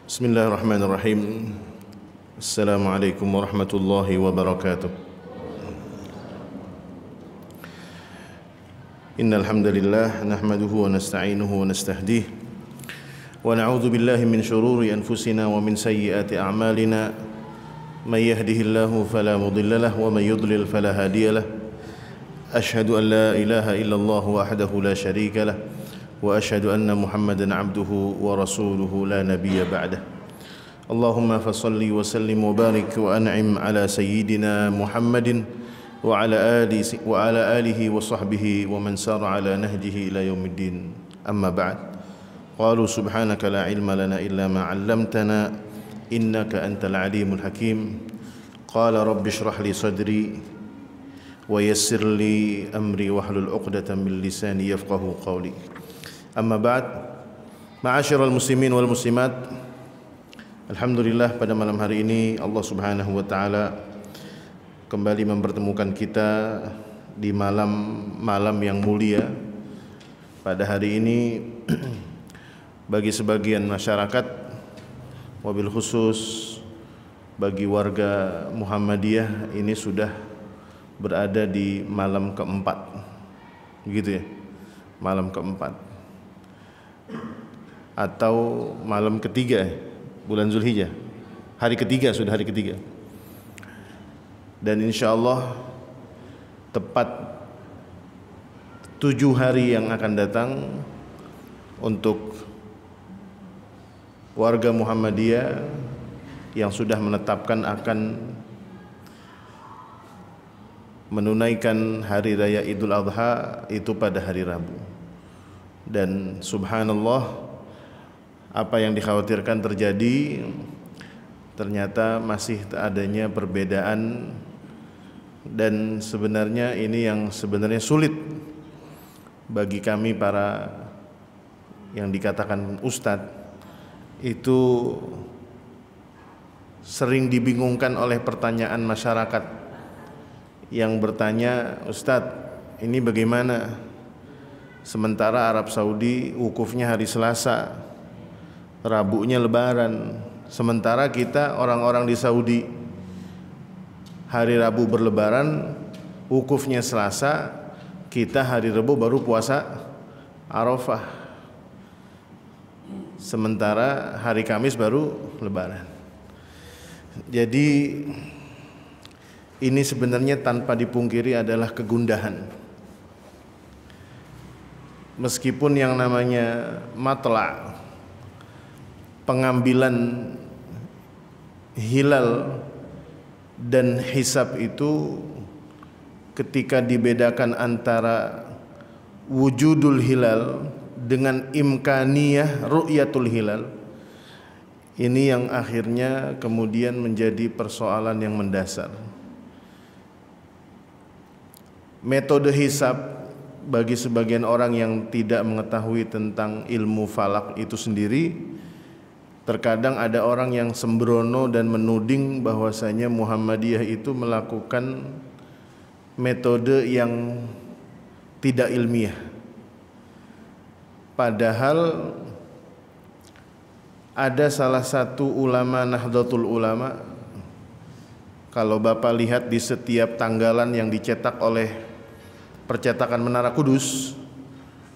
Bismillahirrahmanirrahim. Assalamualaikum warahmatullahi wabarakatuh. Innal hamdalillah nahmaduhu wa nasta'inuhu wa nastahdihi wa na'udzu billahi min shururi anfusina wa min sayyiati a'malina. May yahdihillahu fala mudilla lahu wa may yudlil fala hadiya lahu. Ashhadu an la ilaha illallah wahdahu la syarika lahu wa ashhadu anna Muhammadan abduhu wa rasuluhu la nabiyya ba'dah. Allahumma fassalli wa sallim wa barik wa an'im ala sayyidina Muhammadin wa ala alihi wa sahbihi wa man sara ala nahjihi ila yaumiddin. Amma ba'd. Qalu subhanaka la ilma lana illa ma 'allamtana innaka antal alimul hakim. Qala rabbi shrah li sadri wa yassir li amri wahlul 'uqdatam min lisani yafqahu qawli. Amma ba'd. Ma'asyiral muslimin wal muslimat, alhamdulillah pada malam hari ini Allah Subhanahu wa taala kembali mempertemukan kita di malam yang mulia. Pada hari ini bagi sebagian masyarakat, wabil khusus bagi warga Muhammadiyah, ini sudah berada di malam keempat. Begitu ya? Malam keempat atau malam ketiga bulan Zulhijjah, hari ketiga, sudah hari ketiga. Dan insya Allah tepat 7 hari yang akan datang untuk warga Muhammadiyah yang sudah menetapkan akan menunaikan hari raya Idul Adha itu pada hari Rabu. Dan subhanallah, apa yang dikhawatirkan terjadi ternyata masih adanya perbedaan, dan sebenarnya ini yang sebenarnya sulit bagi kami para yang dikatakan ustadz. Itu sering dibingungkan oleh pertanyaan masyarakat yang bertanya, Ustadz, ini bagaimana? Sementara Arab Saudi wukufnya hari Selasa, Rabunya Lebaran, sementara kita orang-orang di Saudi hari Rabu berlebaran, wukufnya Selasa, kita hari Rabu baru puasa Arafah, sementara hari Kamis baru Lebaran. Jadi ini sebenarnya tanpa dipungkiri adalah kegundahan. Meskipun yang namanya matla', pengambilan hilal dan hisab itu ketika dibedakan antara wujudul hilal dengan imkaniyah ru'yatul hilal, ini yang akhirnya kemudian menjadi persoalan yang mendasar. Metode hisab bagi sebagian orang yang tidak mengetahui tentang ilmu falak itu sendiri, terkadang ada orang yang sembrono dan menuding bahwasanya Muhammadiyah itu melakukan metode yang tidak ilmiah. Padahal ada salah satu ulama Nahdlatul Ulama, kalau Bapak lihat di setiap tanggalan yang dicetak oleh percetakan Menara Kudus,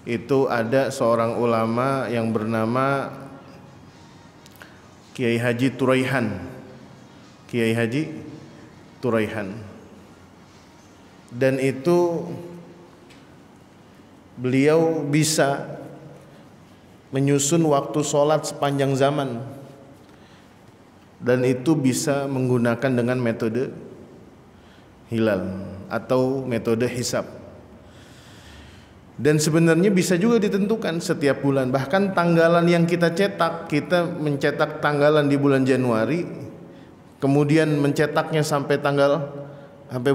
itu ada seorang ulama yang bernama Kiai Haji Turaihan. Kiai Haji Turaihan. Dan itu beliau bisa menyusun waktu sholat sepanjang zaman, dan itu bisa menggunakan dengan metode hilal atau metode hisab. Dan sebenarnya bisa juga ditentukan setiap bulan. Bahkan tanggalan yang kita cetak, kita mencetak tanggalan di bulan Januari, kemudian mencetaknya sampai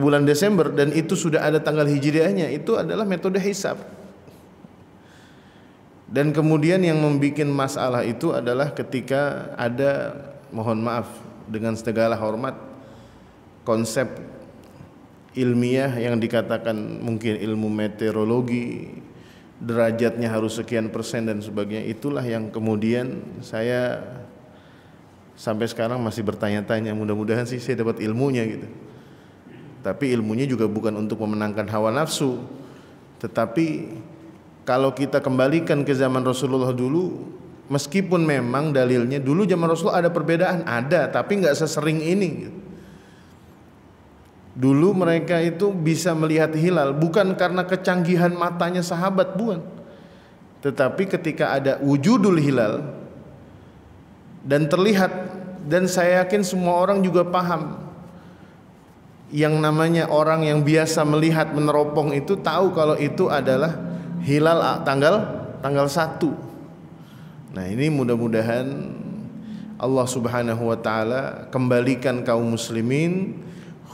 bulan Desember, dan itu sudah ada tanggal hijriahnya. Itu adalah metode hisab. Dan kemudian yang membuat masalah itu adalah ketika ada, mohon maaf dengan segala hormat, konsep ilmiah yang dikatakan mungkin ilmu meteorologi, derajatnya harus sekian persen dan sebagainya. Itulah yang kemudian saya sampai sekarang masih bertanya-tanya. Mudah-mudahan sih saya dapat ilmunya gitu. Tapi ilmunya juga bukan untuk memenangkan hawa nafsu, tetapi kalau kita kembalikan ke zaman Rasulullah dulu, meskipun memang dalilnya dulu zaman Rasulullah ada perbedaan, ada, tapi nggak sesering ini gitu. Dulu mereka itu bisa melihat hilal bukan karena kecanggihan matanya sahabat, bukan. Tetapi ketika ada wujudul hilal dan terlihat, dan saya yakin semua orang juga paham, yang namanya orang yang biasa melihat meneropong itu tahu kalau itu adalah hilal tanggal 1. Nah, ini mudah-mudahan Allah Subhanahu wa taala kembalikan kaum muslimin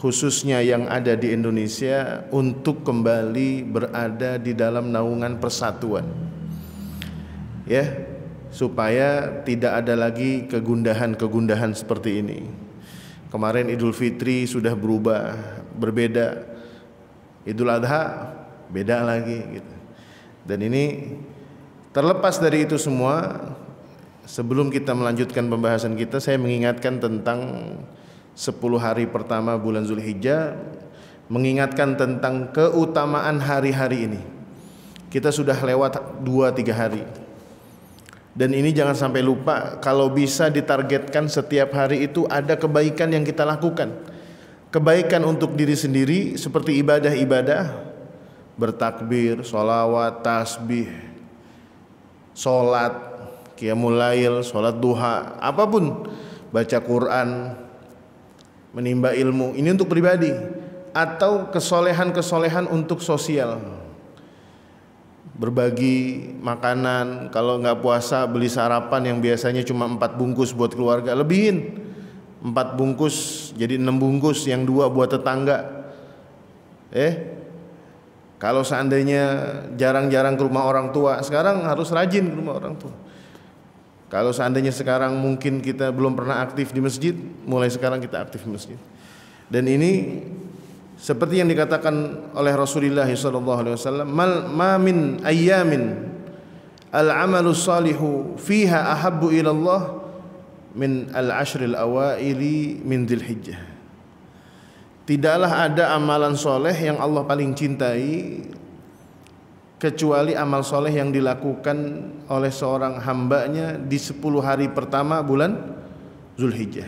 khususnya yang ada di Indonesia untuk kembali berada di dalam naungan persatuan, ya, supaya tidak ada lagi kegundahan seperti ini. Kemarin Idul Fitri sudah berubah, berbeda. Idul Adha beda lagi gitu. Dan ini terlepas dari itu semua, sebelum kita melanjutkan pembahasan kita, saya mengingatkan tentang 10 hari pertama bulan Zulhijjah, mengingatkan tentang keutamaan hari-hari ini. Kita sudah lewat 2-3 hari. Dan ini jangan sampai lupa, kalau bisa ditargetkan setiap hari itu ada kebaikan yang kita lakukan. Kebaikan untuk diri sendiri seperti ibadah-ibadah, bertakbir, sholawat, tasbih, sholat, qiyamul lail, sholat duha, apapun, baca Quran, menimba ilmu, ini untuk pribadi, atau kesolehan-kesolehan untuk sosial, berbagi makanan. Kalau nggak puasa beli sarapan yang biasanya cuma 4 bungkus buat keluarga, lebihin 4 bungkus jadi 6 bungkus, yang 2 buat tetangga. Kalau seandainya jarang-jarang ke rumah orang tua, sekarang harus rajin ke rumah orang tua. Kalau seandainya sekarang mungkin kita belum pernah aktif di masjid, mulai sekarang kita aktif di masjid. Dan ini seperti yang dikatakan oleh Rasulullah SAW, ma min ayyamin al-amalu salihu fiha ahabbu ilallah min al-ashril awaili min Dzulhijjah. Tidaklah ada amalan soleh yang Allah paling cintai kecuali amal soleh yang dilakukan oleh seorang hambanya di 10 hari pertama bulan Zulhijjah.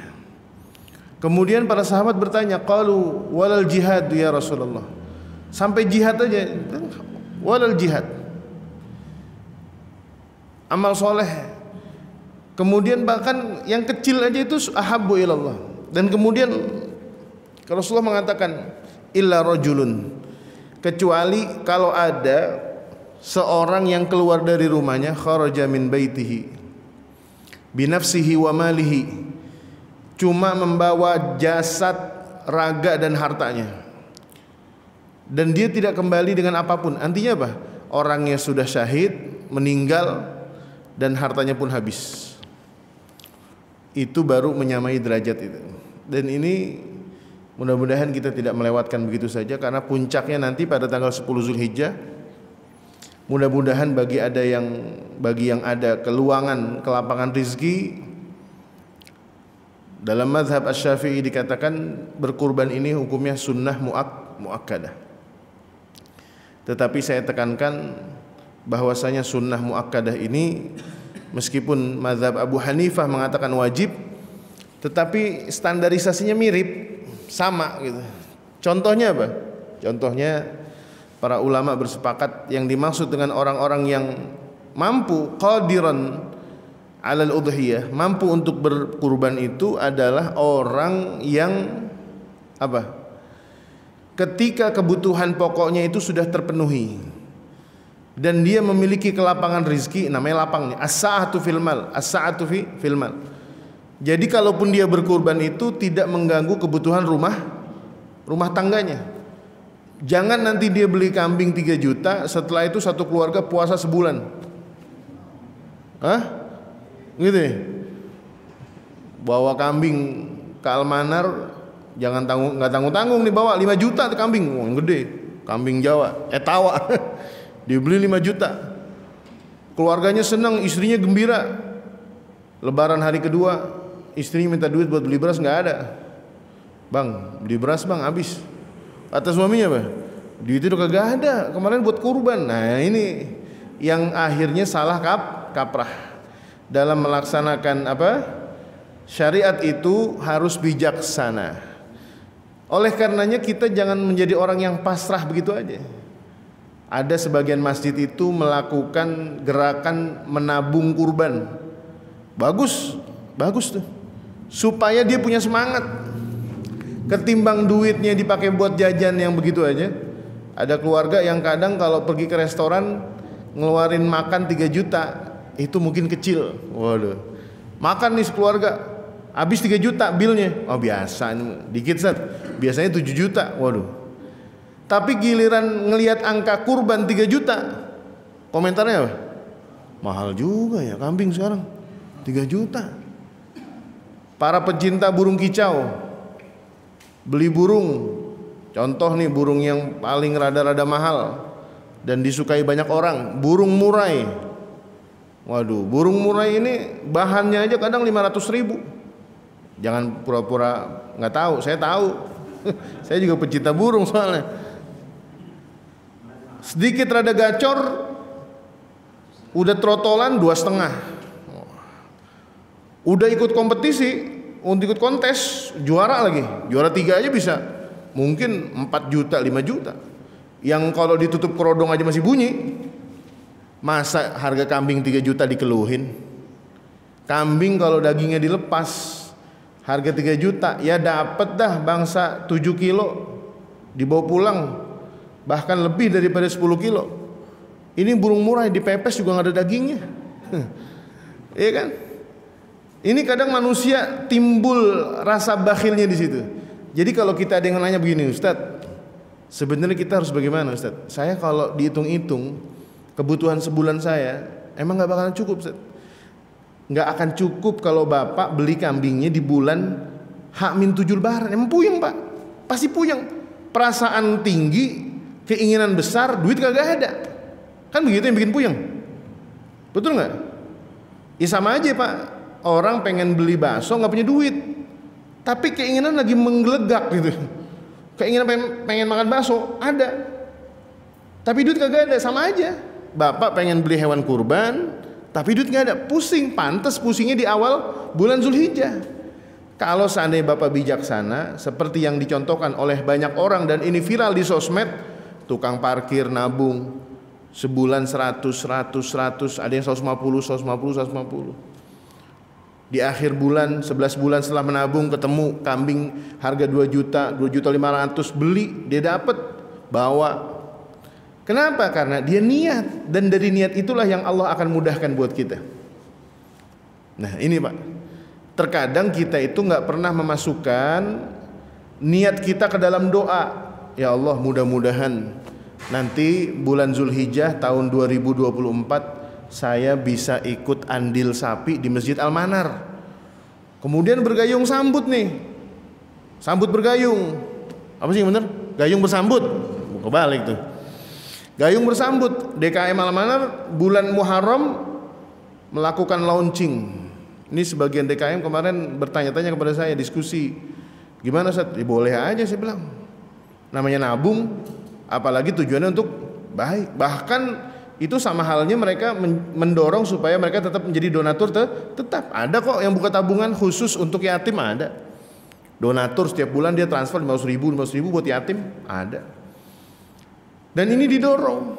Kemudian para sahabat bertanya, qalu walal jihad ya Rasulullah. Sampai jihad aja, walal jihad, amal soleh. Kemudian bahkan yang kecil aja itu ahabbu ilallah. Dan kemudian Rasulullah mengatakan illa rajulun, kecuali kalau ada seorang yang keluar dari rumahnya, kharaja min baitihi binafsihi wa malihi, cuma membawa jasad, raga dan hartanya, dan dia tidak kembali dengan apapun. Artinya apa? Orangnya sudah syahid, meninggal, dan hartanya pun habis. Itu baru menyamai derajat itu. Dan ini mudah-mudahan kita tidak melewatkan begitu saja, karena puncaknya nanti pada tanggal 10 Zulhijjah. Mudah-mudahan bagi yang ada keluangan, kelapangan rizki, dalam mazhab Asy-Syafi'i dikatakan berkurban ini hukumnya sunnah muakkadah. Tetapi saya tekankan bahwasanya sunnah muakkadah ini meskipun mazhab Abu Hanifah mengatakan wajib, tetapi standarisasinya mirip, sama gitu. Contohnya apa? Contohnya para ulama bersepakat yang dimaksud dengan orang-orang yang mampu, qadiran alal udhiyah, mampu untuk berkurban, itu adalah orang yang apa? Ketika kebutuhan pokoknya itu sudah terpenuhi dan dia memiliki kelapangan rizki, namanya lapangnya as-sa'atu fil mal, as-sa'atu fil mal. Jadi kalaupun dia berkurban itu tidak mengganggu kebutuhan rumah tangganya. Jangan nanti dia beli kambing 3 juta, setelah itu satu keluarga puasa sebulan. Gitu ya? Bawa kambing ke Almanar, nggak tanggung-tanggung nih, bawa 5 juta tuh kambing, yang gede, kambing Jawa, etawa, dibeli 5 juta. Keluarganya senang, istrinya gembira. Lebaran hari kedua, istrinya minta duit buat beli beras, nggak ada. Bang, beli beras bang, habis. Kata suaminya, Bang, duit itu kagak ada, kemarin buat kurban. Nah ini yang akhirnya salah kaprah. Dalam melaksanakan syariat itu harus bijaksana. Oleh karenanya kita jangan menjadi orang yang pasrah begitu aja. Ada sebagian masjid itu melakukan gerakan menabung kurban. Bagus tuh. Supaya dia punya semangat. Ketimbang duitnya dipakai buat jajan yang begitu aja. Ada keluarga yang kadang kalau pergi ke restoran ngeluarin makan 3 juta, itu mungkin kecil. Waduh. Makan nih sekeluarga, habis 3 juta bilnya. Oh biasa, dikit set. Biasanya 7 juta. Waduh. Tapi giliran ngelihat angka kurban 3 juta, komentarnya apa? Mahal juga ya kambing sekarang, 3 juta. Para pecinta burung kicau beli burung, contoh nih burung yang paling rada-rada mahal dan disukai banyak orang, burung murai. Waduh, burung murai ini bahannya aja kadang 500.000. Jangan pura-pura nggak tahu, saya tahu. Saya juga pecinta burung soalnya. Sedikit rada gacor, udah trotolan 2,5. Udah ikut kompetisi, untuk ikut kontes, juara lagi, juara 3 aja bisa, mungkin 4 juta, 5 juta. Yang kalau ditutup kerodong aja masih bunyi. Masa harga kambing 3 juta dikeluhin? Kambing kalau dagingnya dilepas, harga 3 juta, ya dapet dah bangsa 7 kilo, dibawa pulang, bahkan lebih daripada 10 kilo. Ini burung murai dipepes juga nggak ada dagingnya. Iya kan? Ini kadang manusia timbul rasa bakhilnya di situ. Jadi kalau kita ada yang nanya begini, Ustadz, sebenarnya kita harus bagaimana, Ustadz? Saya kalau dihitung-hitung kebutuhan sebulan saya emang nggak bakalan cukup, Ustadz. Nggak akan cukup kalau bapak beli kambingnya di bulan H-7 Lebaran. Emang puyeng pak, pasti puyeng. Perasaan tinggi, keinginan besar, duit kagak ada. Kan begitu yang bikin puyeng. Betul nggak? Ya sama aja pak. Orang pengen beli bakso nggak punya duit, tapi keinginan lagi menggelegak gitu. Keinginan pengen makan bakso ada, tapi duit kagak ada. Sama aja. Bapak pengen beli hewan kurban, tapi duit nggak ada. Pusing, pantas pusingnya di awal bulan Zulhijjah. Kalau seandainya bapak bijaksana, seperti yang dicontohkan oleh banyak orang dan ini viral di sosmed, tukang parkir nabung sebulan 100, ada yang 150. Di akhir bulan, 11 bulan setelah menabung, ketemu kambing harga 2 juta, 2.500.000, beli, dia dapat, bawa. Kenapa? Karena dia niat, dan dari niat itulah yang Allah akan mudahkan buat kita. Nah ini pak, terkadang kita itu nggak pernah memasukkan niat kita ke dalam doa. Ya Allah, mudah-mudahan nanti bulan Zulhijjah tahun 2024 saya bisa ikut andil sapi di Masjid Al-Manar. Kemudian bergayung sambut nih, sambut bergayung. Apa sih yang bener? Gayung bersambut. Kebalik tuh. Gayung bersambut. DKM Al-Manar bulan Muharram melakukan launching. Ini sebagian DKM kemarin bertanya-tanya kepada saya, diskusi. Gimana Ustaz? Ya, boleh aja saya bilang. Namanya nabung, apalagi tujuannya untuk baik. Bahkan itu sama halnya mereka mendorong supaya mereka tetap menjadi donatur tetap. Ada kok yang buka tabungan khusus untuk yatim, ada. Donatur setiap bulan dia transfer 500.000 buat yatim, ada. Dan ini didorong.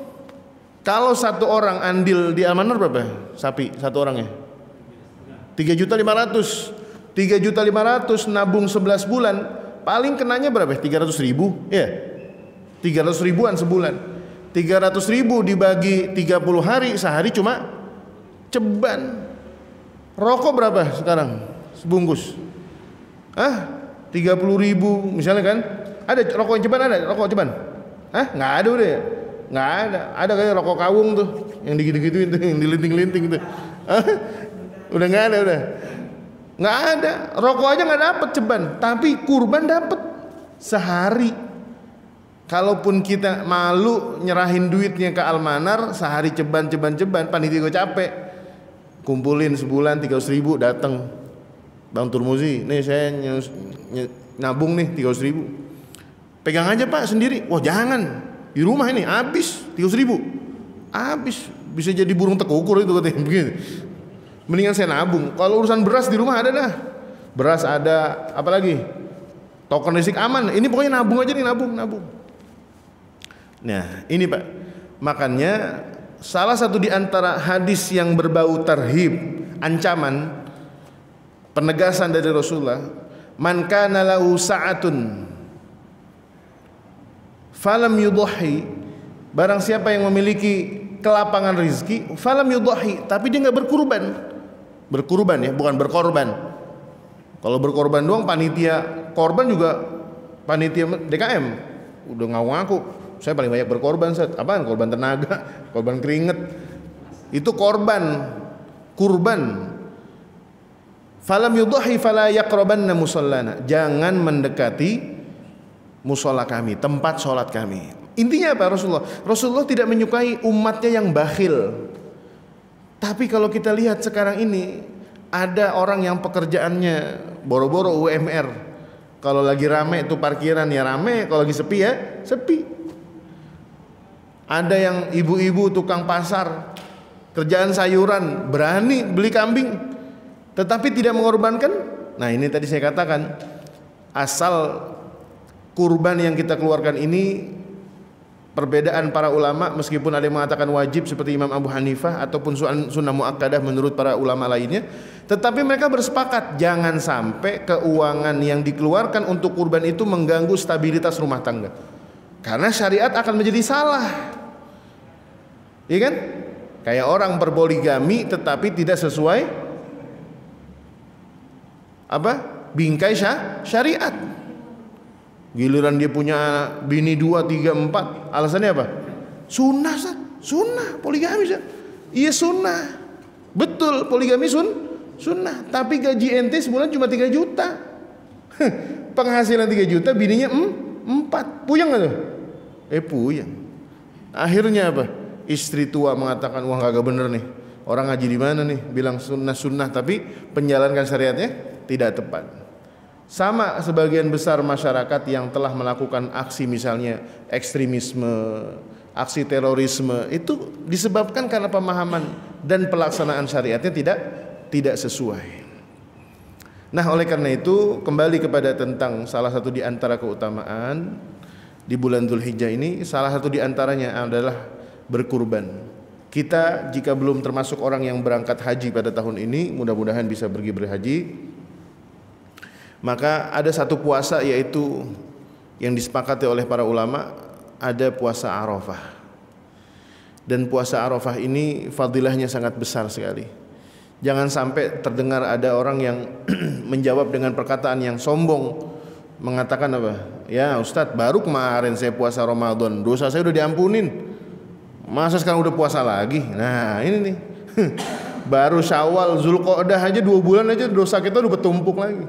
Kalau satu orang andil di Al-Manar berapa sapi satu orangnya? 3.500.000. 3.500.000 nabung 11 bulan, paling kenanya berapa? 300.000, ya. 300.000-an sebulan. 300.000 dibagi 30 hari, sehari cuma ceban. Rokok berapa sekarang sebungkus? 30.000 misalnya kan? Ada rokok yang ceban, ada rokok ceban? Nggak ada udah ya? Nggak ada. Ada kayak rokok kawung tuh, yang digitu-gituin tuh, yang dilinting-linting tuh. Udah nggak ada udah. Nggak ada. Rokok aja nggak dapet ceban, tapi kurban dapet sehari. Kalaupun kita malu nyerahin duitnya ke Almanar, sehari ceban, panitia gue capek, kumpulin sebulan 300.000, datang, Bang Turmuzi, nih saya nabung nih 300.000, pegang aja Pak sendiri. Wah jangan, di rumah ini habis 300.000, habis, bisa jadi burung tekukur itu katanya begini. Mendingan saya nabung. Kalau urusan beras di rumah ada dah, beras ada, apalagi token listrik aman. Ini pokoknya nabung aja nih, nabung. Nah ini Pak, makanya salah satu di antara hadis yang berbau tarhib, ancaman, penegasan dari Rasulullah, man kana lahu sa'atun falam yudhi, barang siapa yang memiliki kelapangan rizki, falam yudhi, tapi dia nggak berkurban ya, bukan berkorban. Kalau berkorban doang, panitia korban juga panitia DKM udah ngaku, saya paling banyak berkorban. Apaan? Korban tenaga, korban keringet, itu kurban. Falam yudhi fala yaqrabanna musallana, jangan mendekati musola kami, tempat sholat kami. Intinya apa? Rasulullah tidak menyukai umatnya yang bakhil. Tapi kalau kita lihat sekarang ini, ada orang yang pekerjaannya boro-boro UMR. Kalau lagi rame itu parkiran ya rame, kalau lagi sepi ya sepi. Ada yang ibu-ibu tukang pasar, kerjaan sayuran, berani beli kambing, tetapi tidak mengorbankan. Nah ini tadi saya katakan, asal kurban yang kita keluarkan ini, perbedaan para ulama, meskipun ada yang mengatakan wajib seperti Imam Abu Hanifah ataupun sunnah muakkadah menurut para ulama lainnya, tetapi mereka bersepakat jangan sampai keuangan yang dikeluarkan untuk kurban itu mengganggu stabilitas rumah tangga, karena syariat akan menjadi salah. Iya kan? Kayak orang berpoligami tetapi tidak sesuai bingkai syariat. Giliran dia punya bini 2, 3, 4, alasannya apa? Sunnah poligami. Iya sunnah, betul, poligami sunnah. Tapi gaji ente sebulan cuma 3 juta, penghasilan 3 juta, bininya 4, puyeng gak tuh? Puyeng. Akhirnya apa? Istri tua mengatakan, wah kagak bener nih, orang ngaji di mana nih, bilang sunnah tapi penjalankan syariatnya tidak tepat. Sama sebagian besar masyarakat yang telah melakukan aksi misalnya ekstremisme, aksi terorisme, itu disebabkan karena pemahaman dan pelaksanaan syariatnya tidak sesuai. Nah oleh karena itu, kembali kepada tentang salah satu di antara keutamaan di bulan Dzulhijjah ini, salah satu di antaranya adalah berkurban. Kita jika belum termasuk orang yang berangkat haji pada tahun ini, mudah-mudahan bisa pergi berhaji, maka ada satu puasa yaitu yang disepakati oleh para ulama, ada puasa Arafah. Dan puasa Arafah ini fadilahnya sangat besar sekali. Jangan sampai terdengar ada orang yang menjawab dengan perkataan yang sombong, mengatakan apa? Ya Ustadz, baru kemarin saya puasa Ramadan, dosa saya udah diampunin, masa sekarang udah puasa lagi? Nah ini nih, baru Syawal, Zulqa'dah aja 2 bulan aja dosa kita udah bertumpuk lagi.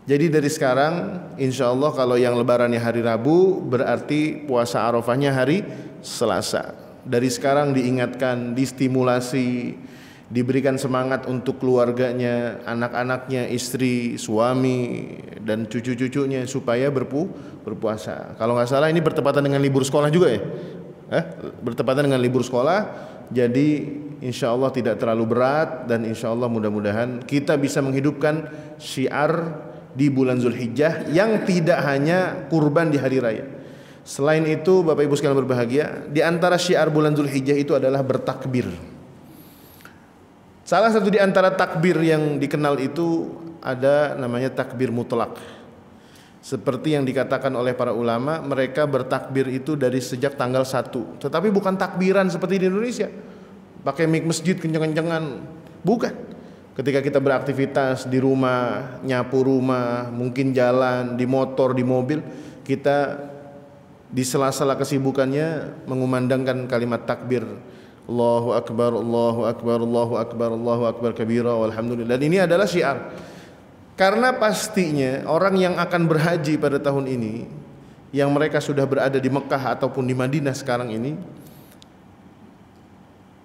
Jadi dari sekarang, insya Allah kalau yang lebarannya hari Rabu, berarti puasa Arafahnya hari Selasa. Dari sekarang diingatkan, distimulasi, diberikan semangat untuk keluarganya, anak-anaknya, istri, suami, dan cucu-cucunya supaya berpuasa. Kalau nggak salah ini bertepatan dengan libur sekolah juga ya? Bertepatan dengan libur sekolah, jadi insya Allah tidak terlalu berat, dan insya Allah mudah-mudahan kita bisa menghidupkan syiar di bulan Dzulhijjah yang tidak hanya kurban di hari raya. Selain itu Bapak Ibu sekalian berbahagia, di antara syiar bulan Dzulhijjah itu adalah bertakbir. Salah satu di antara takbir yang dikenal itu ada namanya takbir mutlak. Seperti yang dikatakan oleh para ulama, mereka bertakbir itu dari sejak tanggal 1. Tetapi bukan takbiran seperti di Indonesia, pakai mic masjid kenceng-kencengan, bukan. Ketika kita beraktivitas di rumah, nyapu rumah, mungkin jalan, di motor, di mobil, kita di sela-sela kesibukannya mengumandangkan kalimat takbir, Allahu Akbar, Allahu Akbar, Allahu Akbar, Allahu Akbar kabira walhamdulillah. Dan ini adalah syiar. Karena pastinya orang yang akan berhaji pada tahun ini yang mereka sudah berada di Mekah ataupun di Madinah sekarang ini,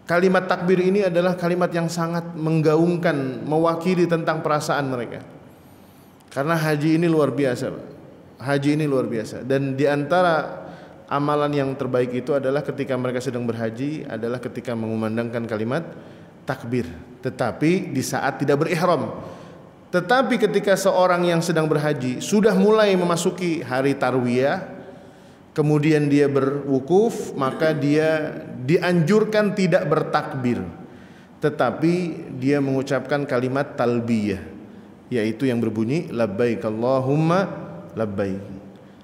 kalimat takbir ini adalah kalimat yang sangat menggaungkan, mewakili tentang perasaan mereka. Karena haji ini luar biasa, Pak. Haji ini luar biasa. Dan di antara amalan yang terbaik itu adalah ketika mereka sedang berhaji, adalah ketika mengumandangkan kalimat takbir, tetapi di saat tidak berihram. Tetapi ketika seorang yang sedang berhaji sudah mulai memasuki hari tarwiyah, kemudian dia berwukuf, maka dia dianjurkan tidak bertakbir, tetapi dia mengucapkan kalimat talbiyah, yaitu yang berbunyi labbaik Allahumma labbaik.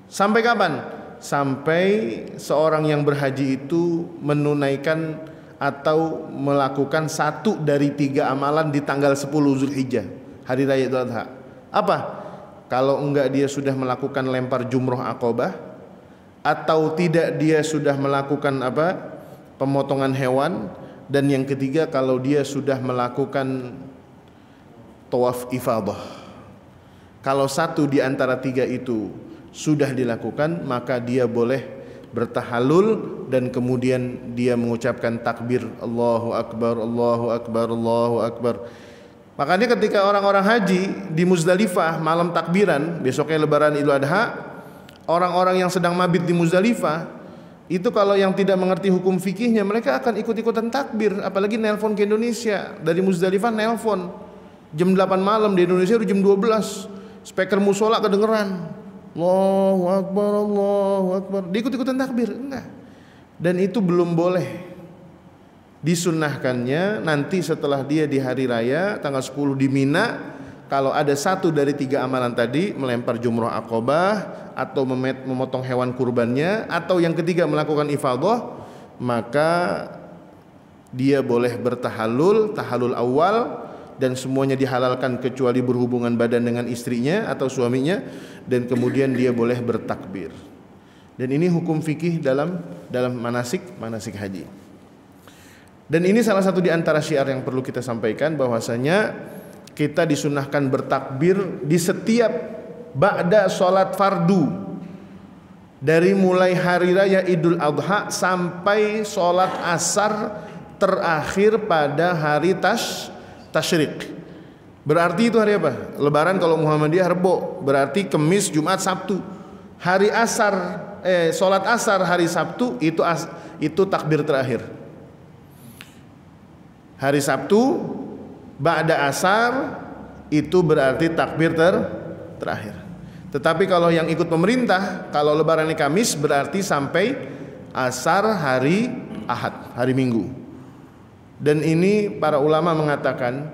Sampai kapan? Sampai seorang yang berhaji itu menunaikan atau melakukan satu dari 3 amalan di tanggal 10 Zulhijjah, hari raya Idul Adha. Apa? Kalau enggak dia sudah melakukan lempar jumroh Aqabah, atau tidak dia sudah melakukan apa? Pemotongan hewan, dan yang ketiga kalau dia sudah melakukan tawaf ifadah. Kalau satu di antara 3 itu sudah dilakukan, maka dia boleh bertahalul dan kemudian dia mengucapkan takbir Allahu Akbar, Allahu Akbar, Allahu Akbar. Makanya ketika orang-orang haji di Muzdalifah malam takbiran, besoknya lebaran Idul Adha, orang-orang yang sedang mabit di Muzdalifah itu kalau yang tidak mengerti hukum fikihnya, mereka akan ikut-ikutan takbir, apalagi nelpon ke Indonesia. Dari Muzdalifah nelpon jam 8 malam, di Indonesia udah jam 12. Speaker musola kedengeran Allahu Akbar, Allahu Akbar, diikut-ikutan takbir. Enggak. Dan itu belum boleh. Disunnahkannya nanti setelah dia di hari raya tanggal 10 di Mina, kalau ada satu dari 3 amalan tadi, melempar jumroh Aqabah atau memotong hewan kurbannya, atau yang ketiga melakukan ifadah, maka dia boleh bertahalul, tahalul awal, dan semuanya dihalalkan kecuali berhubungan badan dengan istrinya atau suaminya, dan kemudian dia boleh bertakbir. Dan ini hukum fikih dalam manasik haji. Dan ini salah satu di antara syiar yang perlu kita sampaikan, bahwasanya kita disunahkan bertakbir di setiap ba'da sholat fardu, dari mulai hari raya Idul Adha sampai sholat asar terakhir pada hari tasyrik. Berarti itu hari apa? Lebaran kalau Muhammadiyah Rebo, berarti Kemis, Jumat, Sabtu. Hari asar, sholat asar hari Sabtu itu takbir terakhir. Hari Sabtu ba'da asar itu berarti takbir terakhir. Tetapi kalau yang ikut pemerintah, kalau lebaran Kamis berarti sampai asar hari Ahad, hari Minggu. Dan ini para ulama mengatakan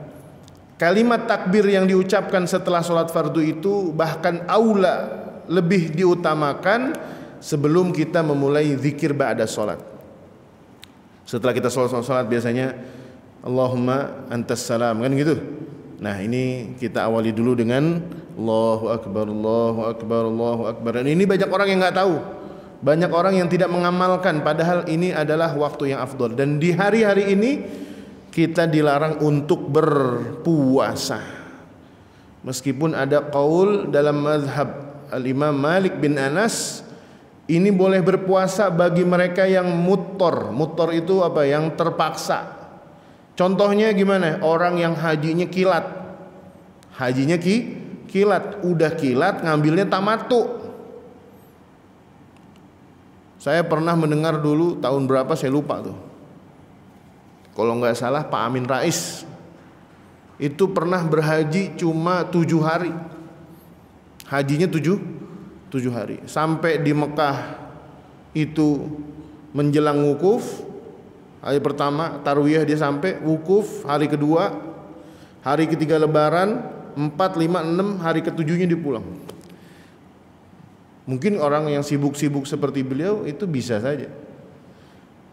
kalimat takbir yang diucapkan setelah sholat fardu itu bahkan aula, lebih diutamakan sebelum kita memulai zikir ba'da sholat. Setelah kita sholat biasanya Allahumma antas salam, kan gitu. Nah, ini kita awali dulu dengan Allahu Akbar, Allahu Akbar, Allahu Akbar. Dan ini banyak orang yang nggak tahu, banyak orang yang tidak mengamalkan, padahal ini adalah waktu yang afdol. Dan di hari-hari ini kita dilarang untuk berpuasa, meskipun ada qaul dalam mazhab Al-Imam Malik bin Anas, ini boleh berpuasa bagi mereka yang muttor. Muttor itu apa? Yang terpaksa. Contohnya gimana? Orang yang hajinya kilat, kilat, udah kilat ngambilnya tamattu. Saya pernah mendengar dulu tahun berapa saya lupa tuh, kalau nggak salah Pak Amin Rais itu pernah berhaji cuma 7 hari, hajinya 7 hari, sampai di Mekah itu menjelang wukuf. Hari pertama tarwiyah dia sampai, wukuf hari kedua, hari ketiga lebaran, 4, 5, 6, hari ketujuhnya dia pulang. Mungkin orang yang sibuk-sibuk seperti beliau itu bisa saja.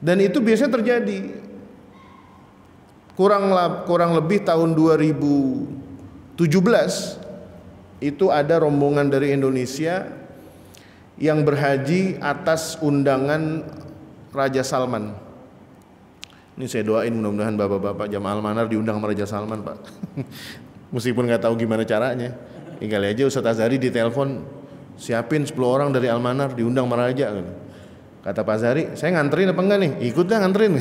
Dan itu biasanya terjadi. Kurang lebih tahun 2017 itu ada rombongan dari Indonesia yang berhaji atas undangan Raja Salman. Ini saya doain mudah-mudahan bapak-bapak jamaah Al-Manar diundang sama Raja Salman, Pak. Meskipun nggak tahu gimana caranya. Tinggal aja Ustaz Azhari ditelepon, siapin 10 orang dari Almanar diundang Maraja. Kata Pak Zari, saya nganterin apa enggak nih? Ikut dah nganterin.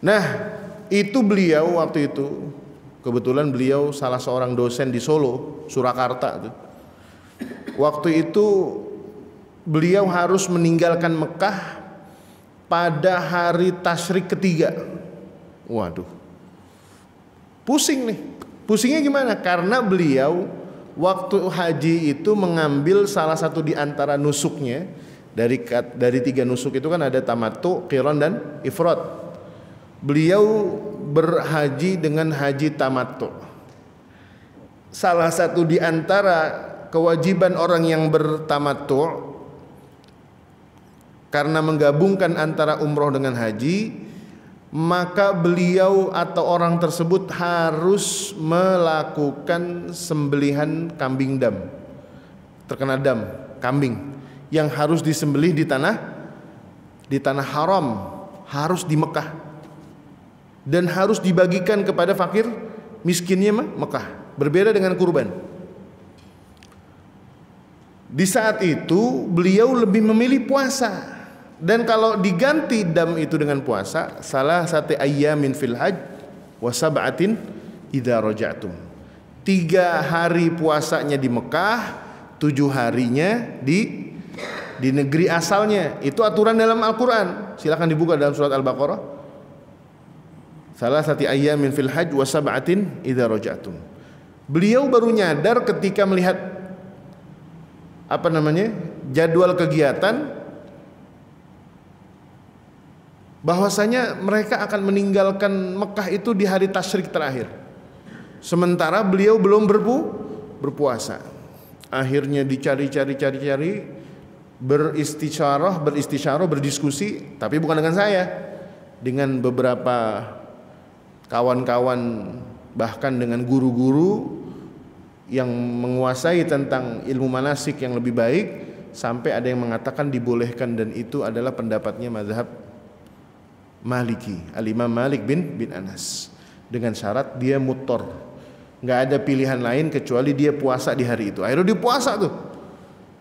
Nah, itu beliau waktu itu, kebetulan beliau salah seorang dosen di Solo, Surakarta. Waktu itu beliau harus meninggalkan Mekah pada hari tasyrik ketiga. Waduh, pusing nih. Pusingnya gimana? Karena beliau waktu haji itu mengambil salah satu di antara nusuknya. Dari 3 nusuk itu kan ada tamattu, qiran dan ifrad. Beliau berhaji dengan haji tamattu. Salah satu di antara kewajiban orang yang bertamattu karena menggabungkan antara umroh dengan haji, maka beliau atau orang tersebut harus melakukan sembelihan kambing dam. Terkena dam, kambing yang harus disembelih di tanah haram, harus di Mekah, dan harus dibagikan kepada fakir miskinnya Mekah. Berbeda dengan kurban. Di saat itu beliau lebih memilih puasa. Dan kalau diganti dam itu dengan puasa, salah satu ayyamin fil hajj wa sab'atin idza raja'tum. 3 hari puasanya di Mekah, 7 harinya di negeri asalnya. Itu aturan dalam Al-Qur'an. Silakan dibuka dalam surat Al-Baqarah. Salah satu ayyamin fil hajj wa sab'atin idza raja'tum. Beliau baru nyadar ketika melihat jadwal kegiatan, bahwasanya mereka akan meninggalkan Mekah itu di hari tasyrik terakhir. Sementara beliau belum berpuasa. Akhirnya dicari, beristisyarah, berdiskusi, tapi bukan dengan saya, dengan beberapa kawan-kawan, bahkan dengan guru-guru yang menguasai tentang ilmu manasik yang lebih baik, sampai ada yang mengatakan dibolehkan, dan itu adalah pendapatnya mazhab Maliki, Al-Imam Malik bin Anas, dengan syarat dia muttor, nggak ada pilihan lain kecuali dia puasa di hari itu. Akhirnya dia puasa tuh,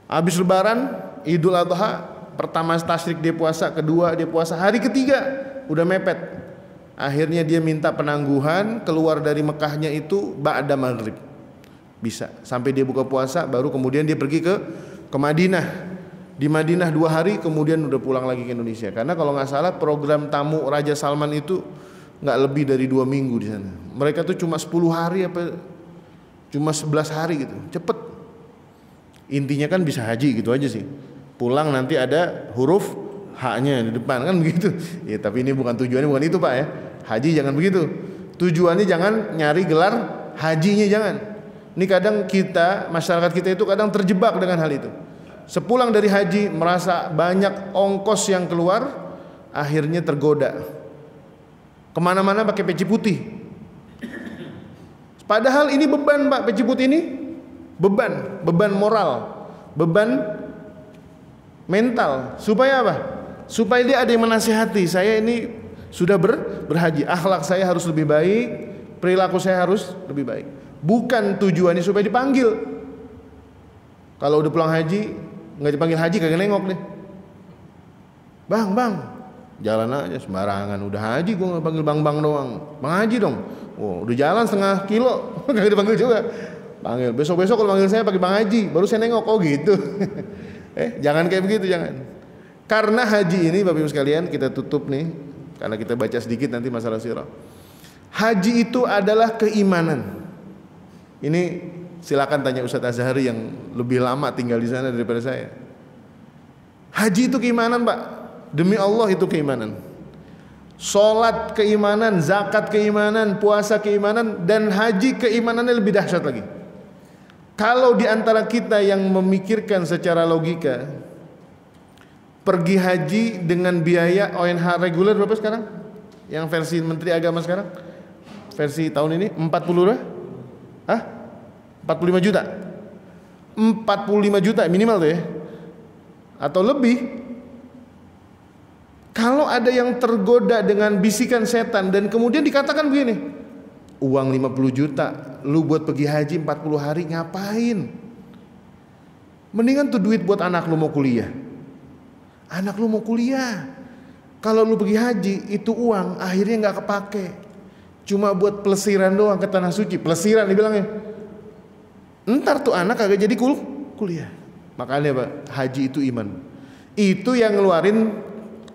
habis Lebaran, Idul Adha, pertama tasyrik dia puasa, kedua dia puasa, hari ketiga udah mepet. Akhirnya dia minta penangguhan, keluar dari Mekahnya itu ba'da maghrib, bisa sampai dia buka puasa, baru kemudian dia pergi ke Madinah. Di Madinah 2 hari, kemudian udah pulang lagi ke Indonesia. Karena kalau nggak salah program tamu Raja Salman itu nggak lebih dari 2 minggu di sana. Mereka tuh cuma 10 hari apa cuma 11 hari gitu, cepet. Intinya kan bisa haji gitu aja sih. Pulang nanti ada huruf H-nya di depan kan begitu. Ya tapi ini tujuannya bukan itu Pak ya. Haji jangan begitu. Tujuannya jangan nyari gelar hajinya, jangan. Ini kadang masyarakat kita itu kadang terjebak dengan hal itu. Sepulang dari haji merasa banyak ongkos yang keluar, akhirnya tergoda kemana-mana pakai peci putih. Padahal ini beban Pak, peci putih ini beban moral, beban mental. Supaya apa? Supaya dia ada yang menasihati, saya ini sudah berhaji, akhlak saya harus lebih baik, perilaku saya harus lebih baik. Bukan tujuannya supaya dipanggil. Kalau udah pulang haji nggak dipanggil haji, kagak nengok deh. Bang, jalan aja sembarangan. Udah haji gue nggak panggil bang doang. Bang haji dong. Oh, udah jalan setengah kilo, kagak dipanggil juga. Panggil besok kalau panggil saya pakai bang haji, baru saya nengok. Oh gitu. Jangan kayak begitu, jangan. Karena haji ini, Bapak Ibu sekalian, kita tutup nih, karena kita baca sedikit nanti masalah sirah. Haji itu adalah keimanan. Ini silakan tanya Ustadz Azhari yang lebih lama tinggal di sana daripada saya. Haji itu keimanan Pak, demi Allah itu keimanan. Sholat keimanan, zakat keimanan, puasa keimanan, dan haji keimanannya lebih dahsyat lagi. Kalau di antara kita yang memikirkan secara logika, pergi haji dengan biaya ONH reguler berapa sekarang? Yang versi Menteri Agama sekarang, versi tahun ini 40 berapa? 45 juta. 45 juta minimal tuh ya. Atau lebih. Kalau ada yang tergoda dengan bisikan setan dan kemudian dikatakan begini, uang 50 juta lu buat pergi haji 40 hari ngapain? Mendingan tuh duit buat anak lu mau kuliah. Anak lu mau kuliah. Kalau lu pergi haji, itu uang akhirnya gak kepake. Cuma buat pelesiran doang ke tanah suci. Pelesiran dibilangnya. Ntar tuh anak kagak jadi kuliah. Makanya Pak, haji itu iman. Itu yang ngeluarin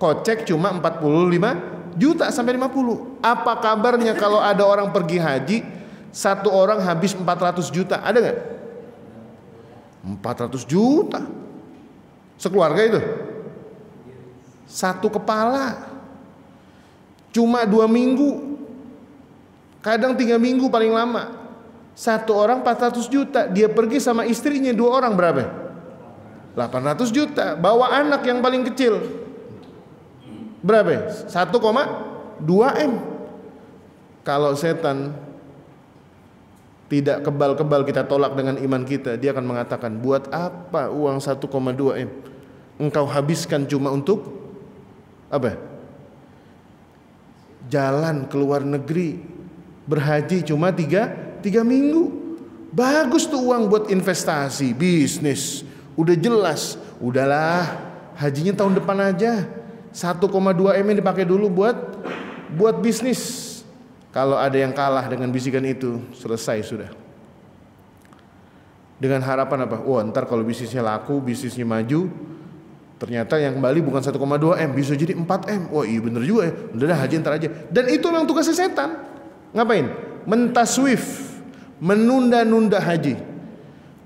kocek cuma 45 juta sampai 50. Apa kabarnya kalau ada orang pergi haji, satu orang habis 400 juta? Ada gak? 400 juta sekeluarga itu, satu kepala, cuma 2 minggu, kadang 3 minggu paling lama. Satu orang 400 juta, dia pergi sama istrinya 2 orang berapa? 800 juta. Bawa anak yang paling kecil berapa? 1,2 M. Kalau setan tidak kebal-kebal kita tolak dengan iman kita, dia akan mengatakan, buat apa uang 1,2 M engkau habiskan cuma untuk apa? Jalan ke luar negeri, berhaji cuma 3 minggu. Bagus tuh uang buat investasi, bisnis, udah jelas. Udahlah, hajinya tahun depan aja. 1,2 M yang dipakai dulu buat bisnis. Kalau ada yang kalah dengan bisikan itu, selesai sudah. Dengan harapan apa? Wah, ntar kalau bisnisnya laku, bisnisnya maju, ternyata yang kembali bukan 1,2 M, bisa jadi 4 M. Wah iya bener juga ya. Udah haji ntar aja. Dan itu memang tugasnya setan. Ngapain? Mentaswif, menunda-nunda haji.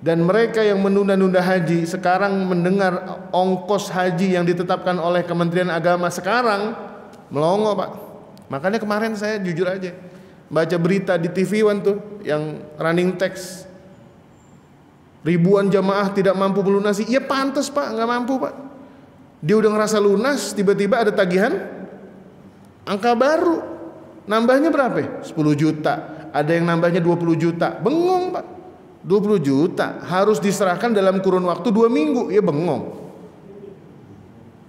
Dan mereka yang menunda-nunda haji sekarang mendengar ongkos haji yang ditetapkan oleh Kementerian Agama sekarang melongo Pak. Makanya kemarin saya jujur aja baca berita di TV One tuh yang running text, ribuan jamaah tidak mampu melunasi. Ya pantas Pak, nggak mampu Pak. Dia udah ngerasa lunas, tiba-tiba ada tagihan angka baru, nambahnya berapa? 10 juta. Ada yang nambahnya 20 juta. Bengong Pak. 20 juta harus diserahkan dalam kurun waktu 2 minggu. Ya bengong.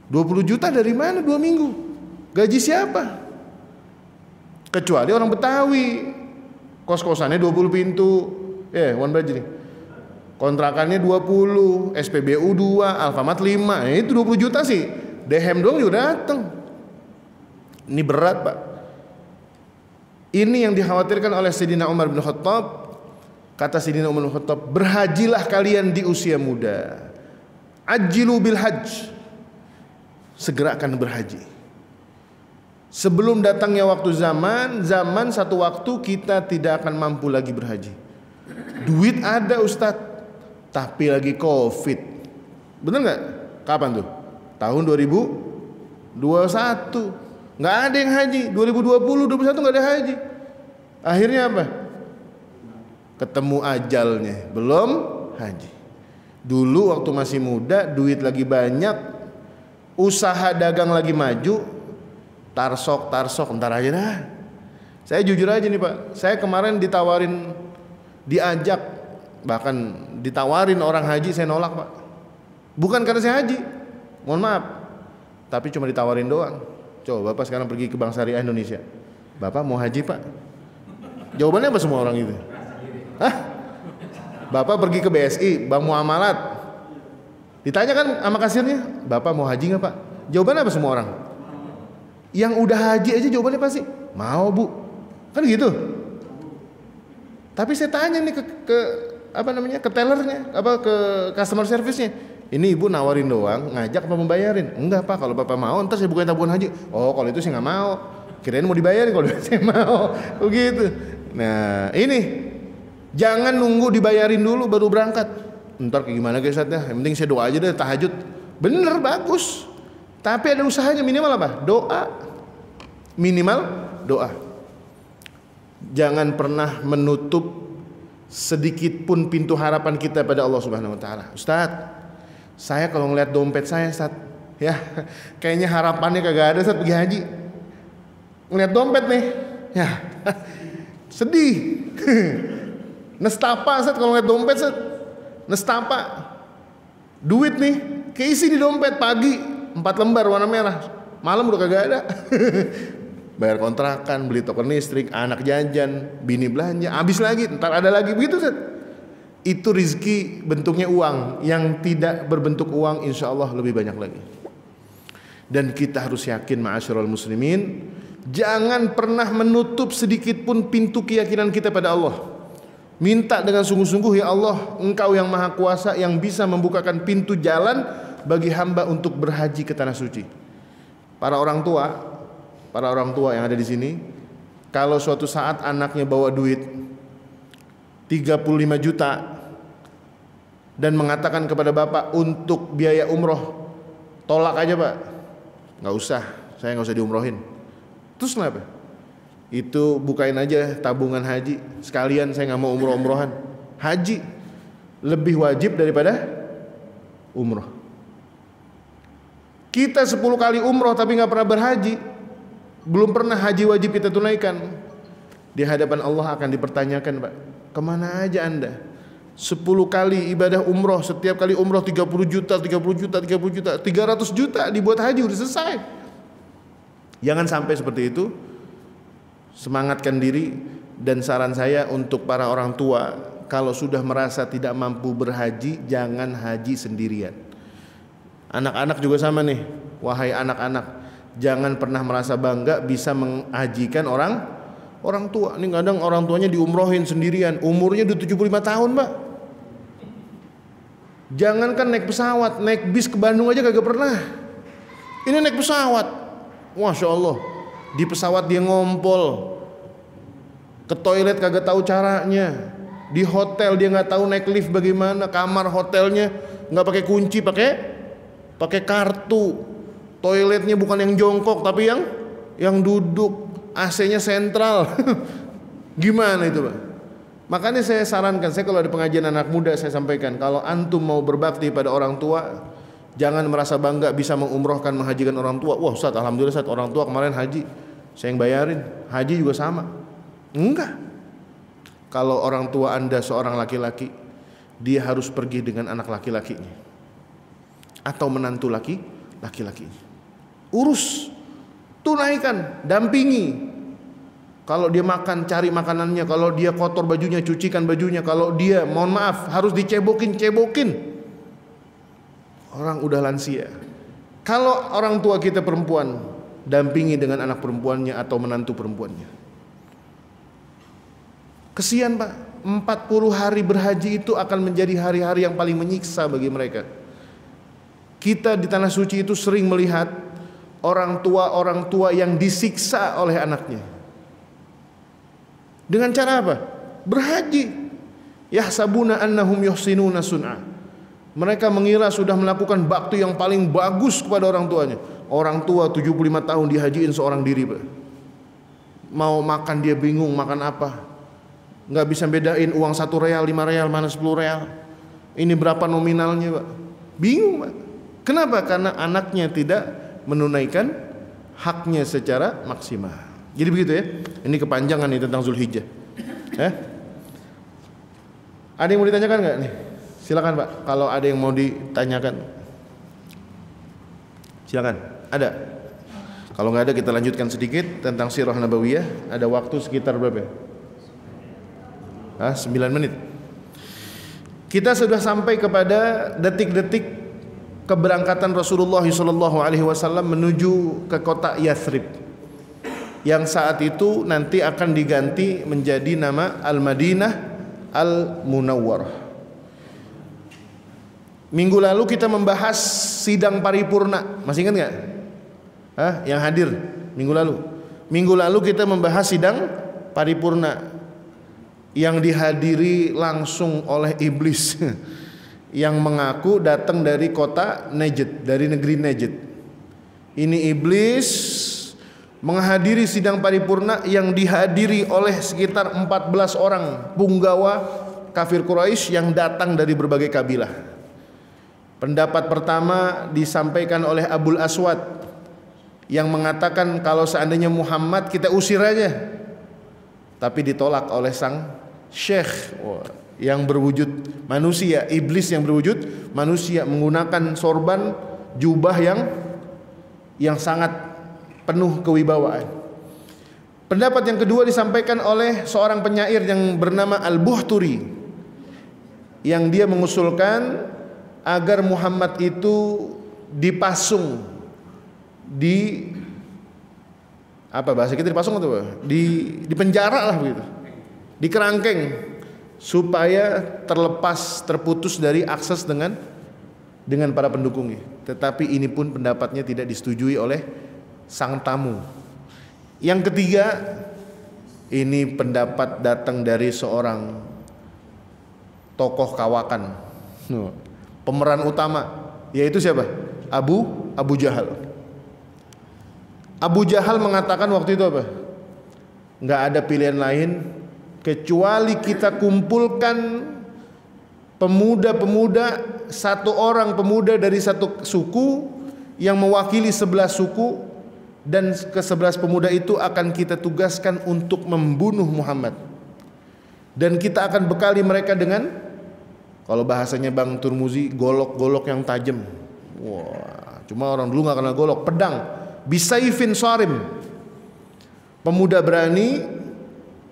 20 juta dari mana 2 minggu? Gaji siapa? Kecuali orang Betawi, kos-kosannya 20 pintu, Wan Baji nih, kontrakannya 20, SPBU 2, Alfamart 5, itu 20 juta sih, Dehem doang juga dateng. Ini berat Pak. Ini yang dikhawatirkan oleh Sayyidina Umar bin Khattab. Kata Sayyidina Umar bin Khattab, berhajilah kalian di usia muda. Ajilu bil hajj, segerakan berhaji. Sebelum datangnya waktu zaman satu waktu kita tidak akan mampu lagi berhaji. Duit ada Ustadz, tapi lagi Covid. Bener nggak? Kapan tuh? Tahun 2021. Nggak ada yang haji. 2020, 2021 nggak ada haji. Akhirnya apa? Ketemu ajalnya, belum haji. Dulu waktu masih muda, duit lagi banyak, usaha dagang lagi maju. Tarsok, ntar aja dah. Saya jujur aja nih Pak, saya kemarin diajak, bahkan ditawarin orang haji, saya nolak Pak. Bukan karena saya haji, mohon maaf, tapi cuma ditawarin doang. Coba Bapak sekarang pergi ke Bank Syariah Indonesia, Bapak mau haji Pak? Jawabannya apa semua orang itu? Hah? Bapak pergi ke BSI, Bank Muamalat, ditanya kan sama kasirnya, Bapak mau haji nggak Pak? Jawabannya apa semua orang? Yang udah haji aja jawabannya pasti mau Bu, kan gitu. Tapi saya tanya nih ke tellernya, ke customer service-nya, ini ibu nawarin doang, ngajak apa membayarin? Enggak Pak, kalau Bapak mau ntar saya bukain tabungan haji. Oh kalau itu saya nggak mau, kirain mau dibayarin, kalau saya mau begitu. Nah ini jangan nunggu dibayarin dulu baru berangkat. Ntar kayak gimana guys, yang penting saya doa aja deh, tahajud. Bener, bagus. Tapi ada usahanya, minimal apa? Doa. Minimal doa. Jangan pernah menutup sedikit pun pintu harapan kita pada Allah Subhanahu wa taala. Ustadz, saya kalau ngeliat dompet saya, Ustadz, ya kayaknya harapannya kagak ada Ustadz pergi haji. Ngeliat dompet nih, ya sedih. Nestapa Ustadz kalau ngeliat dompet, Ustadz. Nestapa. Duit nih keisi di dompet, pagi 4 lembar warna merah, malam udah kagak ada. Bayar kontrakan, beli token listrik, anak jajan, bini belanja, habis lagi, ntar ada lagi, begitu Ustaz. itu rizki bentuknya uang. Yang tidak berbentuk uang insya Allah lebih banyak lagi. Dan kita harus yakin ma'asyiral muslimin, jangan pernah menutup sedikit pun pintu keyakinan kita pada Allah. Minta dengan sungguh-sungguh, ya Allah, Engkau yang maha kuasa, yang bisa membukakan pintu jalan bagi hamba untuk berhaji ke tanah suci. Para orang tua yang ada di sini, kalau suatu saat anaknya bawa duit 35 juta dan mengatakan kepada bapak untuk biaya umroh, tolak aja pak, nggak usah, saya nggak usah diumrohin. Terus kenapa? Itu bukain aja tabungan haji sekalian, saya nggak mau umroh-umrohan. Haji lebih wajib daripada umroh. Kita 10 kali umroh tapi nggak pernah berhaji, belum pernah haji wajib kita tunaikan. Di hadapan Allah akan dipertanyakan, pak, kemana aja anda? 10 kali ibadah umroh, setiap kali umroh 30 juta, 30 juta, 30 juta, 300 juta dibuat haji, udah selesai. Jangan sampai seperti itu. Semangatkan diri. Dan saran saya untuk para orang tua, kalau sudah merasa tidak mampu berhaji, jangan haji sendirian. Anak-anak juga sama nih. Wahai anak-anak, jangan pernah merasa bangga bisa menghajikan orang tua. Ini kadang orang tuanya diumrohin sendirian, umurnya udah 75 tahun, Pak. Jangankan naik pesawat, naik bis ke Bandung aja kagak pernah. Ini naik pesawat, Masya Allah, di pesawat dia ngompol, ke toilet kagak tahu caranya, di hotel dia nggak tahu naik lift bagaimana, kamar hotelnya nggak pakai kunci, pakai kartu, toiletnya bukan yang jongkok tapi yang duduk, AC-nya sentral. Gimana itu, Pak? Makanya saya sarankan, saya kalau ada pengajian anak muda saya sampaikan, kalau antum mau berbakti pada orang tua, jangan merasa bangga bisa mengumrohkan, menghajikan orang tua. Wah Ustaz, alhamdulillah Ustaz, orang tua kemarin haji, saya yang bayarin. Haji juga sama. Enggak. Kalau orang tua anda seorang laki-laki, dia harus pergi dengan anak laki-lakinya atau menantu laki-lakinya. Urus, tunaikan, dampingi. Kalau dia makan, cari makanannya. Kalau dia kotor bajunya, cucikan bajunya. Kalau dia, mohon maaf, harus dicebokin. Orang udah lansia. Kalau orang tua kita perempuan, dampingi dengan anak perempuannya atau menantu perempuannya. Kesian, Pak, 40 hari berhaji itu akan menjadi hari-hari yang paling menyiksa bagi mereka. Kita di tanah suci itu sering melihat orang tua yang disiksa oleh anaknya. Dengan cara apa? Berhaji. Yahsabuna annahum yuhsinuna sun'a. Mereka mengira sudah melakukan bakti yang paling bagus kepada orang tuanya. Orang tua 75 tahun dihajiin seorang diri, Pak. Mau makan dia bingung makan apa. Nggak bisa bedain uang 1 real, 5 real, mana 10 real. Ini berapa nominalnya, Pak? Bingung, Pak. Kenapa? Karena anaknya tidak menunaikan haknya secara maksimal. Jadi begitu ya. Ini kepanjangan nih tentang Zulhijjah. Ada yang mau ditanyakan nggak nih? Silakan Pak. Kalau ada yang mau ditanyakan, silakan. Ada? Kalau nggak ada kita lanjutkan sedikit tentang Sirah Nabawiyah. Ada waktu sekitar berapa? 9 menit. Kita sudah sampai kepada detik-detik keberangkatan Rasulullah SAW menuju ke kota Yathrib, yang saat itu nanti akan diganti menjadi nama Al-Madinah Al-Munawwarah. Minggu lalu kita membahas sidang paripurna, masih ingat nggak? Yang hadir minggu lalu. Minggu lalu kita membahas sidang paripurna yang dihadiri langsung oleh iblis yang mengaku datang dari kota Najd, dari negeri Najd. Ini iblis menghadiri sidang paripurna yang dihadiri oleh sekitar 14 orang punggawa kafir Quraisy yang datang dari berbagai kabilah. Pendapat pertama disampaikan oleh Abul Aswad yang mengatakan kalau seandainya Muhammad kita usir aja. Tapi ditolak oleh sang syekh yang berwujud manusia, iblis yang berwujud manusia, menggunakan sorban, jubah yang sangat penuh kewibawaan. Pendapat yang kedua disampaikan oleh seorang penyair yang bernama Al-Buhturi yang dia mengusulkan agar Muhammad itu dipasung di apa bahasa kita, dipasung atau apa? Di penjara lah begitu. Di kerangkeng supaya terputus dari akses dengan para pendukungnya. Tetapi ini pun pendapatnya tidak disetujui oleh sang tamu. Yang ketiga, ini pendapat datang dari seorang tokoh kawakan, pemeran utama, yaitu siapa? Abu Jahal. Abu Jahal mengatakan waktu itu apa? Nggak ada pilihan lain kecuali kita kumpulkan pemuda-pemuda, satu orang pemuda dari satu suku yang mewakili 11 suku, dan ke-11 pemuda itu akan kita tugaskan untuk membunuh Muhammad. Dan kita akan bekali mereka dengan, kalau bahasanya Bang Turmuzi, golok-golok yang tajam. Wah, cuma orang dulu nggak kenal golok, pedang, bisaifin sarim. Pemuda berani,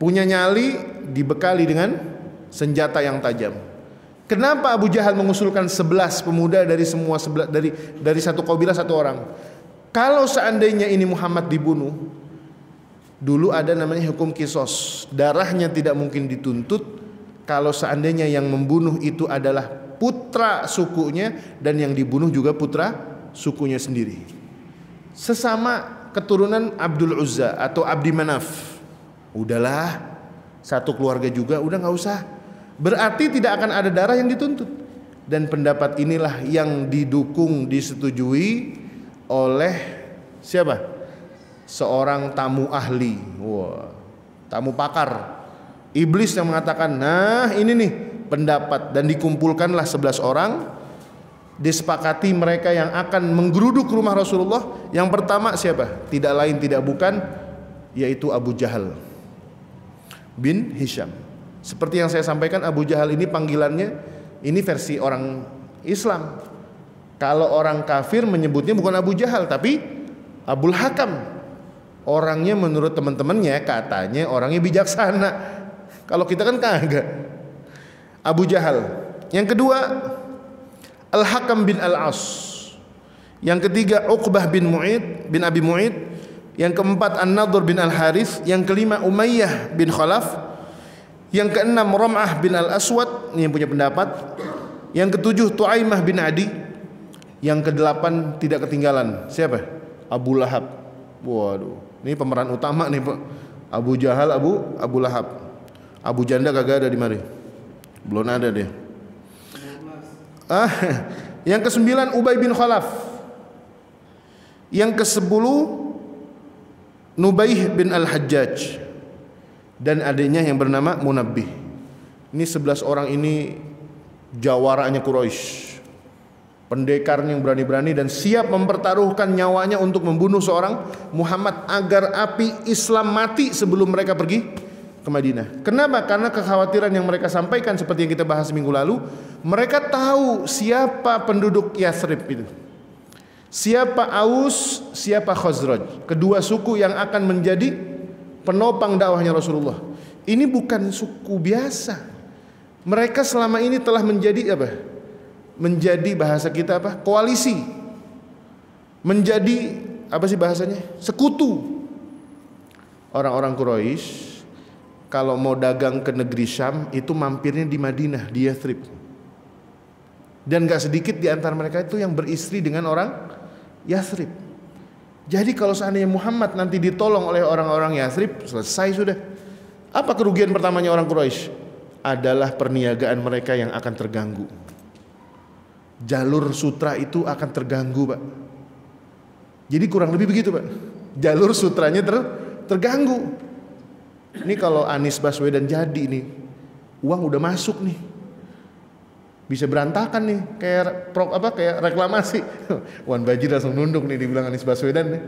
punya nyali, dibekali dengan senjata yang tajam. Kenapa Abu Jahal mengusulkan 11 pemuda dari semua dari satu kabilah satu orang? Kalau seandainya ini Muhammad dibunuh, dulu ada namanya hukum kisos, darahnya tidak mungkin dituntut kalau seandainya yang membunuh itu adalah putra sukunya dan yang dibunuh juga putra sukunya sendiri. Sesama keturunan Abdul Uzza atau Abdi Manaf, udahlah satu keluarga juga, udah nggak usah. Berarti tidak akan ada darah yang dituntut. Dan pendapat inilah yang didukung, disetujui oleh siapa? Seorang tamu ahli, tamu pakar, iblis yang mengatakan, nah ini nih pendapat, dan dikumpulkanlah 11 orang. Disepakati mereka yang akan menggeruduk rumah Rasulullah. Yang pertama siapa? Tidak lain tidak bukan, yaitu Abu Jahal bin Hisham. Seperti yang saya sampaikan, Abu Jahal ini panggilannya, ini versi orang Islam. Kalau orang kafir menyebutnya bukan Abu Jahal tapi Abul Hakam. Orangnya menurut teman-temannya katanya orangnya bijaksana. Kalau kita kan kagak. Abu Jahal. Yang kedua Al-Hakam bin Al-As. Yang ketiga Uqbah bin Abi Mu'id. Yang keempat An-Nadhr bin Al-Harith. Yang kelima Umayyah bin Khalaf. Yang keenam Ram'ah bin Al-Aswad, ini yang punya pendapat. Yang ketujuh Tu'aimah bin Adi. Yang kedelapan tidak ketinggalan, siapa? Abu Lahab. Waduh, ini pemeran utama nih Pak. Abu Jahal, Abu Lahab. Abu Janda kagak ada di mari. Belum ada dia. Yang ke-9 Ubay bin Khalaf. Yang ke-10 Nubaih bin Al-Hajjaj. Dan adiknya yang bernama Munabbih. Ini 11 orang ini jawaranya Quraisy, pendekarnya yang berani-berani dan siap mempertaruhkan nyawanya untuk membunuh seorang Muhammad agar api Islam mati sebelum mereka pergi ke Madinah. Kenapa? Karena kekhawatiran yang mereka sampaikan seperti yang kita bahas minggu lalu, mereka tahu siapa penduduk Yathrib itu, siapa Aus, siapa Khazraj, kedua suku yang akan menjadi penopang dakwahnya Rasulullah. Ini bukan suku biasa. Mereka selama ini telah menjadi apa? Menjadi bahasa kita apa? Koalisi. Menjadi apa sih bahasanya? Sekutu. Orang-orang Quraisy kalau mau dagang ke negeri Syam itu mampirnya di Madinah, di Yathrib. Dan gak sedikit di antara mereka itu yang beristri dengan orang Yathrib. Jadi kalau seandainya Muhammad nanti ditolong oleh orang-orang Yathrib, selesai sudah. Apa kerugian pertamanya orang Quraisy? Adalah perniagaan mereka yang akan terganggu. Jalur sutra itu akan terganggu, Pak. Jadi kurang lebih begitu, Pak. Jalur sutranya terganggu. Ini kalau Anies Baswedan jadi nih, uang udah masuk nih. Bisa berantakan nih, kayak reklamasi. Wan Bajir langsung nunduk nih dibilang Anies Baswedan nih.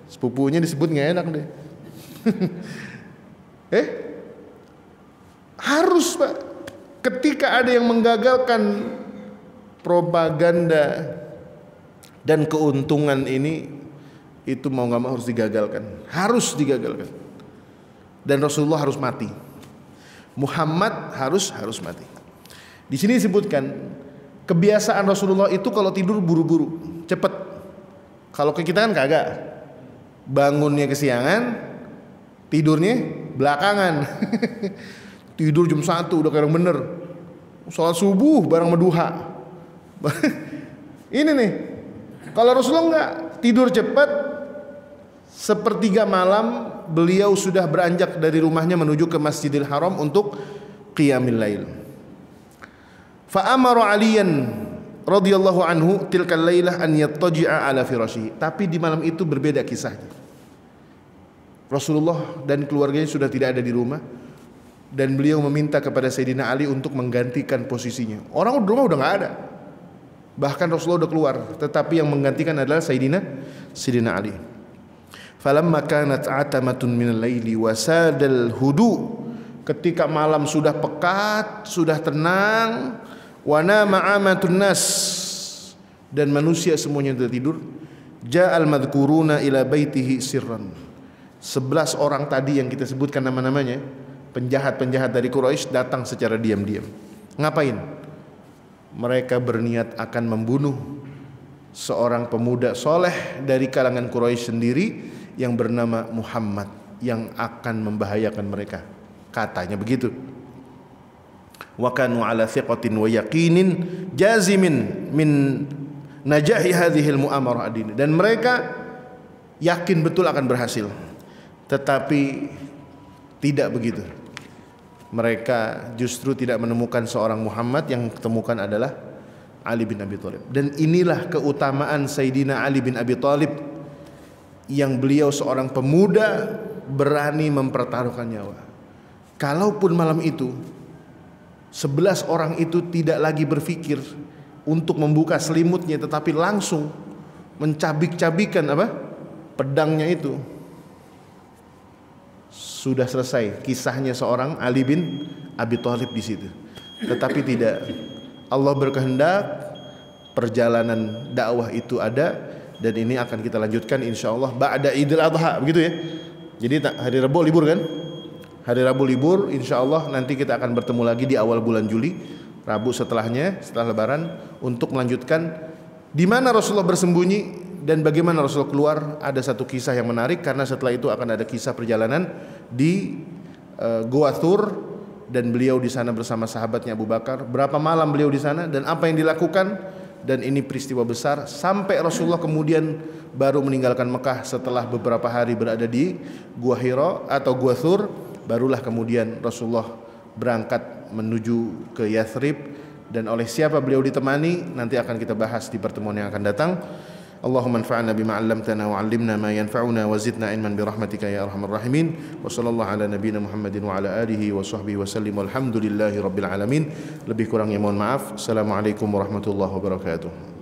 Sepupunya disebut nggak enak deh. Harus Pak, ketika ada yang menggagalkan propaganda dan keuntungan ini, itu mau nggak mau harus digagalkan. Dan Rasulullah harus mati, Muhammad harus mati. Di sini disebutkan kebiasaan Rasulullah itu kalau tidur buru-buru, cepet. Kalau ke kita kan kagak. Bangunnya kesiangan, tidurnya belakangan. Tidur jam 1 udah kayak orang bener. Sholat subuh bareng menduha. Ini nih, kalau Rasulullah enggak, tidur cepat, sepertiga malam beliau sudah beranjak dari rumahnya menuju ke Masjidil Haram untuk qiyamil lail. Fa amara Aliyan radhiyallahu anhu tilkal lailah an yattaji'a ala firashihi. Tapi di malam itu berbeda kisahnya. Rasulullah dan keluarganya sudah tidak ada di rumah dan beliau meminta kepada Sayyidina Ali untuk menggantikan posisinya. Orang di rumah udah enggak ada. Bahkan Rasulullah udah keluar, tetapi yang menggantikan adalah Sayyidina Ali. Falamma kanat atamatun minal laili wasadal hudu, ketika malam sudah pekat, sudah tenang, wa nama amatun nas, dan manusia semuanya sudah tidur, ja'al madhkuruna ila baitihi sirran. 11 orang tadi yang kita sebutkan nama-namanya, penjahat-penjahat dari Quraisy, datang secara diam-diam. Ngapain? Mereka berniat akan membunuh seorang pemuda soleh dari kalangan Quraisy sendiri yang bernama Muhammad, yang akan membahayakan mereka, katanya begitu. Wa kanu ala thiqatin wa yaqinin jazimin min najahi hadhil mu'amarah ad-din, dan mereka yakin betul akan berhasil. Tetapi tidak begitu. Mereka justru tidak menemukan seorang Muhammad, yang ketemukan adalah Ali bin Abi Thalib. Dan inilah keutamaan Sayyidina Ali bin Abi Thalib, yang beliau seorang pemuda berani mempertaruhkan nyawa. Kalaupun malam itu 11 orang itu tidak lagi berpikir untuk membuka selimutnya, tetapi langsung mencabik-cabikan pedangnya itu, sudah selesai kisahnya seorang Ali bin Abi Thalib di situ. Tetapi tidak. Allah berkehendak perjalanan dakwah itu ada, dan ini akan kita lanjutkan insyaallah ba'da Idul Adha, begitu ya. Jadi hari Rabu libur kan? Hari Rabu libur, insyaallah nanti kita akan bertemu lagi di awal bulan Juli, Rabu setelahnya, setelah Lebaran, untuk melanjutkan di mana Rasulullah bersembunyi dan bagaimana Rasulullah keluar. Ada satu kisah yang menarik, karena setelah itu akan ada kisah perjalanan di Gua Thur, dan beliau di sana bersama sahabatnya Abu Bakar. Berapa malam beliau di sana dan apa yang dilakukan, dan ini peristiwa besar sampai Rasulullah kemudian baru meninggalkan Mekah setelah beberapa hari berada di Gua Hira atau Gua Thur. Barulah kemudian Rasulullah berangkat menuju ke Yathrib, dan oleh siapa beliau ditemani nanti akan kita bahas di pertemuan yang akan datang. Allahumma anfa'na bima 'allamtana wa 'allimna ma yanfa'una wa zidna ilman bi rahmatika ya arhamar rahimin. Wa sallallahu ala nabiyyina Muhammadin wa ala alihi wa sahbihi wa sallim. Walhamdulillahi rabbil alamin. Lebih kurangnya mohon maaf. Assalamualaikum warahmatullahi wabarakatuh.